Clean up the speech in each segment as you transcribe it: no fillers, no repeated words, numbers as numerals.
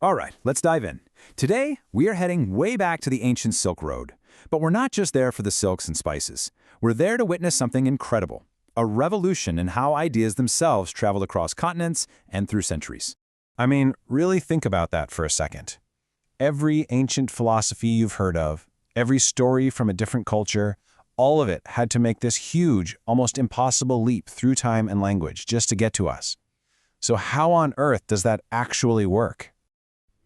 All right, let's dive in. Today, we are heading way back to the ancient Silk Road. But we're not just there for the silks and spices. We're there to witness something incredible, a revolution in how ideas themselves traveled across continents and through centuries. I mean, really think about that for a second. Every ancient philosophy you've heard of, every story from a different culture, all of it had to make this huge, almost impossible leap through time and language just to get to us. So how on earth does that actually work?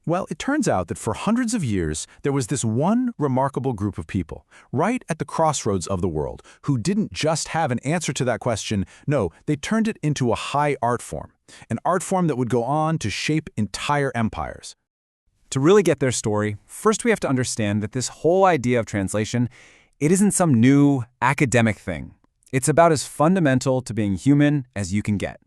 Well, it turns out that for hundreds of years, there was this one remarkable group of people, right at the crossroads of the world, who didn't just have an answer to that question. No, they turned it into a high art form, an art form that would go on to shape entire empires. To really get their story, first we have to understand that this whole idea of translation, it isn't some new academic thing. It's about as fundamental to being human as you can get.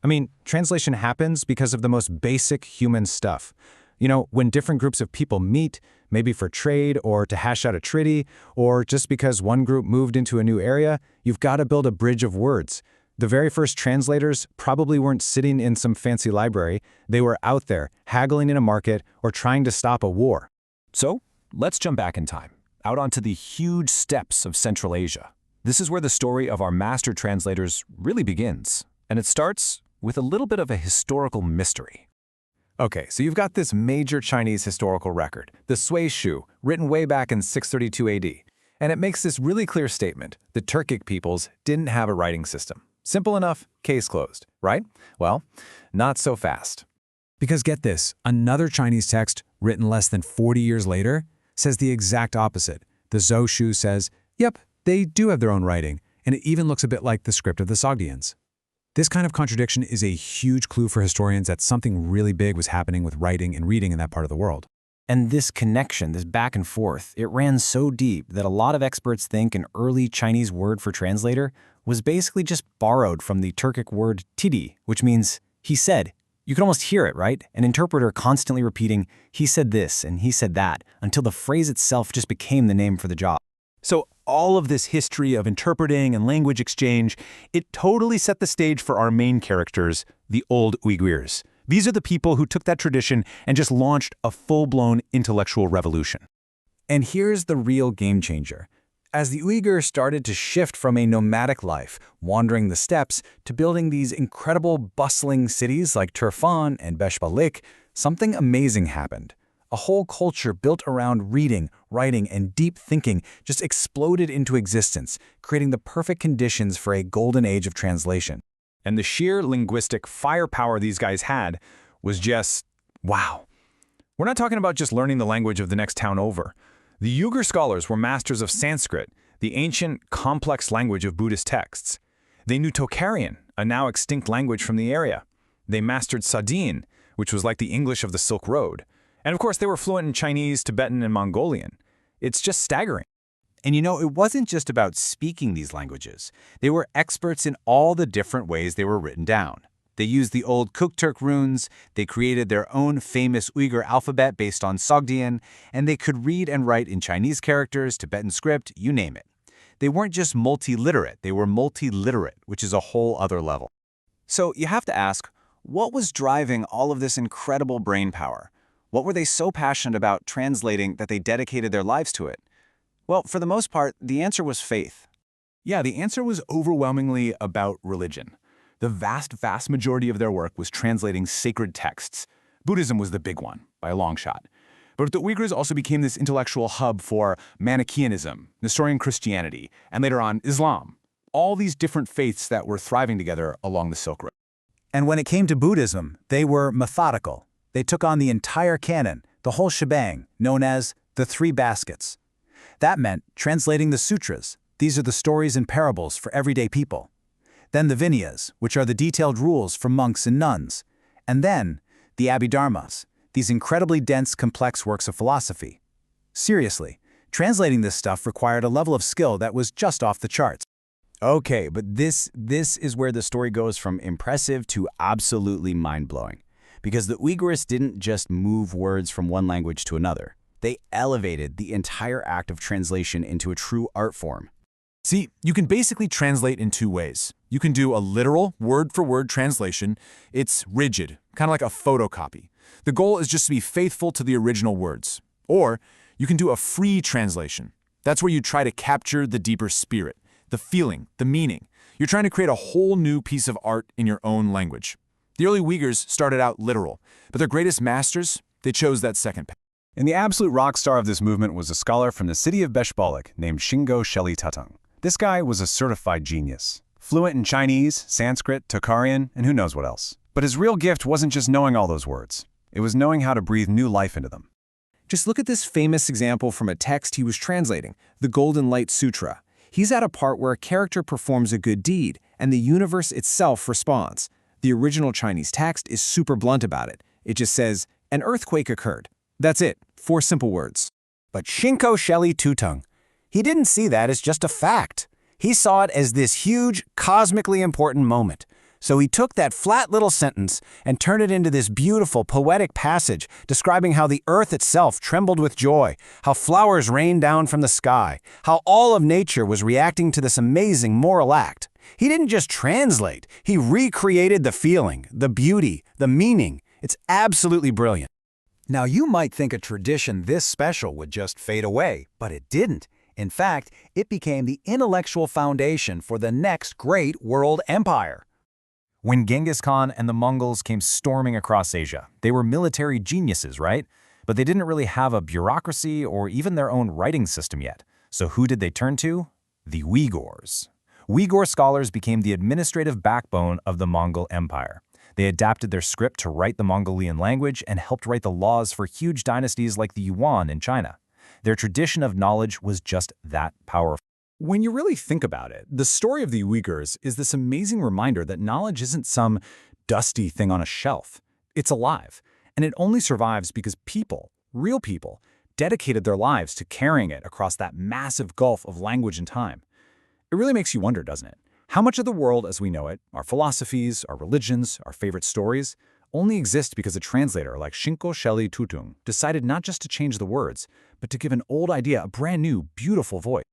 I mean, translation happens because of the most basic human stuff. You know, when different groups of people meet, maybe for trade or to hash out a treaty, or just because one group moved into a new area, you've got to build a bridge of words. The very first translators probably weren't sitting in some fancy library. They were out there, haggling in a market or trying to stop a war. So, let's jump back in time, out onto the huge steppes of Central Asia. This is where the story of our master translators really begins, and it starts with a little bit of a historical mystery. Okay, so you've got this major Chinese historical record, the Sui Shu, written way back in 632 AD. And it makes this really clear statement: the Turkic peoples didn't have a writing system. Simple enough, case closed, right? Well, not so fast. Because get this, another Chinese text, written less than 40 years later, says the exact opposite. The Zhou Shu says, yep, they do have their own writing, and it even looks a bit like the script of the Sogdians. This kind of contradiction is a huge clue for historians that something really big was happening with writing and reading in that part of the world. And this connection, this back and forth, it ran so deep that a lot of experts think an early Chinese word for translator was basically just borrowed from the Turkic word tidi, which means he said. You can almost hear it, right? An interpreter constantly repeating, he said this and he said that, until the phrase itself just became the name for the job. So all of this history of interpreting and language exchange, it totally set the stage for our main characters, the old Uyghurs. These are the people who took that tradition and just launched a full-blown intellectual revolution. And here's the real game changer. As the Uyghurs started to shift from a nomadic life, wandering the steppes, to building these incredible bustling cities like Turfan and Beshbalik, something amazing happened. A whole culture built around reading, writing, and deep thinking just exploded into existence, creating the perfect conditions for a golden age of translation. And the sheer linguistic firepower these guys had was just, wow. We're not talking about just learning the language of the next town over. The Uyghur scholars were masters of Sanskrit, the ancient, complex language of Buddhist texts. They knew Tocharian, a now extinct language from the area. They mastered Sardin, which was like the English of the Silk Road. And of course, they were fluent in Chinese, Tibetan, and Mongolian. It's just staggering. And you know, it wasn't just about speaking these languages. They were experts in all the different ways they were written down. They used the old Kukturk runes, they created their own famous Uyghur alphabet based on Sogdian, and they could read and write in Chinese characters, Tibetan script, you name it. They weren't just multi-literate, they were multi-literate, which is a whole other level. So you have to ask, what was driving all of this incredible brain power? What were they so passionate about translating that they dedicated their lives to it? Well, for the most part, the answer was faith. Yeah, the answer was overwhelmingly about religion. The vast majority of their work was translating sacred texts. Buddhism was the big one, by a long shot. But the Uyghurs also became this intellectual hub for Manichaeanism, Nestorian Christianity, and later on Islam. All these different faiths that were thriving together along the Silk Road. And when it came to Buddhism, they were methodical. They took on the entire canon, the whole shebang, known as the Three Baskets. That meant translating the sutras. These are the stories and parables for everyday people. Then the Vinyas, which are the detailed rules for monks and nuns. And then the Abhidharmas, these incredibly dense, complex works of philosophy. Seriously, translating this stuff required a level of skill that was just off the charts. Okay, but this is where the story goes from impressive to absolutely mind-blowing. Because the Uyghurs didn't just move words from one language to another. They elevated the entire act of translation into a true art form. See, you can basically translate in two ways. You can do a literal, word-for-word translation. It's rigid, kind of like a photocopy. The goal is just to be faithful to the original words. Or you can do a free translation. That's where you try to capture the deeper spirit, the feeling, the meaning. You're trying to create a whole new piece of art in your own language. The early Uyghurs started out literal, but their greatest masters, they chose that second path. And the absolute rock star of this movement was a scholar from the city of Beshbalak named Shingo Sheli Tatung. This guy was a certified genius, fluent in Chinese, Sanskrit, Tocharian, and who knows what else. But his real gift wasn't just knowing all those words. It was knowing how to breathe new life into them. Just look at this famous example from a text he was translating, the Golden Light Sutra. He's at a part where a character performs a good deed, and the universe itself responds. The original Chinese text is super blunt about it. It just says, an earthquake occurred. That's it, 4 simple words. But Shinko Sheli Tatung, he didn't see that as just a fact. He saw it as this huge, cosmically important moment. So he took that flat little sentence and turned it into this beautiful, poetic passage describing how the earth itself trembled with joy, how flowers rained down from the sky, how all of nature was reacting to this amazing moral act. He didn't just translate, he recreated the feeling, the beauty, the meaning. It's absolutely brilliant. Now, you might think a tradition this special would just fade away, but it didn't. In fact, it became the intellectual foundation for the next great world empire. When Genghis Khan and the Mongols came storming across Asia, they were military geniuses, right? But they didn't really have a bureaucracy or even their own writing system yet. So who did they turn to? The Uyghurs. Uyghur scholars became the administrative backbone of the Mongol Empire. They adapted their script to write the Mongolian language and helped write the laws for huge dynasties like the Yuan in China. Their tradition of knowledge was just that powerful. When you really think about it, the story of the Uyghurs is this amazing reminder that knowledge isn't some dusty thing on a shelf. It's alive, and it only survives because people, real people, dedicated their lives to carrying it across that massive gulf of language and time. It really makes you wonder, doesn't it? How much of the world as we know it, our philosophies, our religions, our favorite stories, only exist because a translator like Shinko Sheli Tatung decided not just to change the words, but to give an old idea a brand new, beautiful voice.